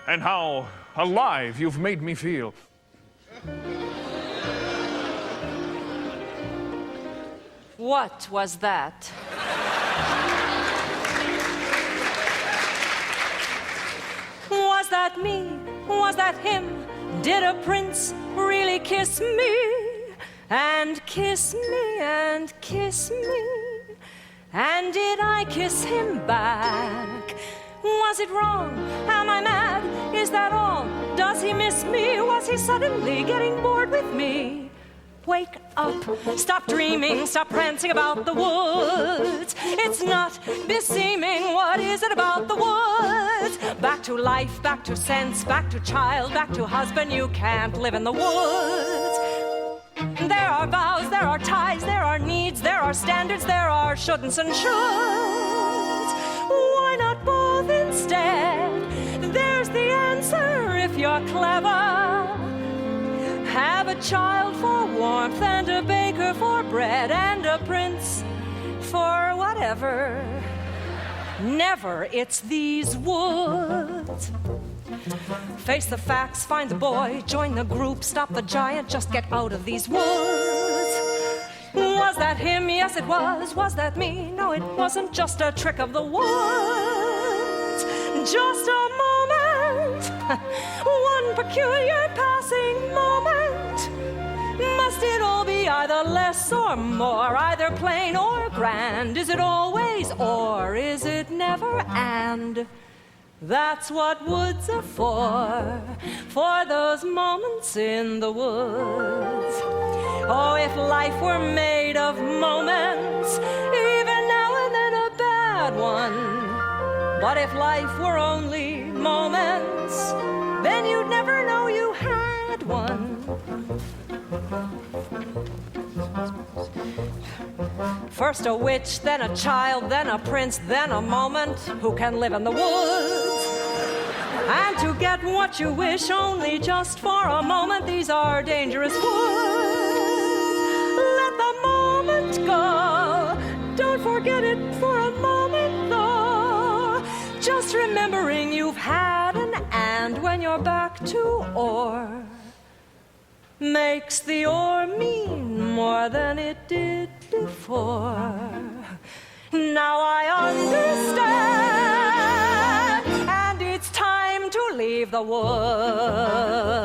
and how alive you've made me feel. What was that? Was that me? Was that him? Did a prince really kiss me? And kiss me and kiss me? And did I kiss him back? Was it wrong? Am I mad? Is that all? Does he miss me? Was he suddenly getting bored with me? Wake up, stop dreaming, stop prancing about the woods. It's not beseeming, what is it about the woods? Back to life, back to sense, back to child, back to husband, you can't live in the woods. There are vows, there are ties, there are needs, there are standards, there are shouldn'ts and shoulds. Why not both instead? There's the answer if you're clever. Have a child for warmth and a baker for bread and a prince for whatever. Never, it's these woods. Face the facts, find the boy, join the group, stop the giant, just get out of these woods. Was that him? Yes, it was. Was that me? No, it wasn't. Just a trick of the woods. Just a moment, one peculiar passing moment. Must it all be either less or more, either plain or grand? Is it always or is it never and? That's what woods are for those moments in the woods. Oh, if life were made of moments, even now and then a bad one. But if life were only moments, then you'd never know you had one. First a witch, then a child, then a prince, then a moment. Who can live in the woods? And to get what you wish only just for a moment, these are dangerous woods. Let the moment go. Don't forget it for a moment, though. Just remembering you've had an and when you're back to or. Makes the or mean more than it did before. Now I understand, and it's time to leave the woods.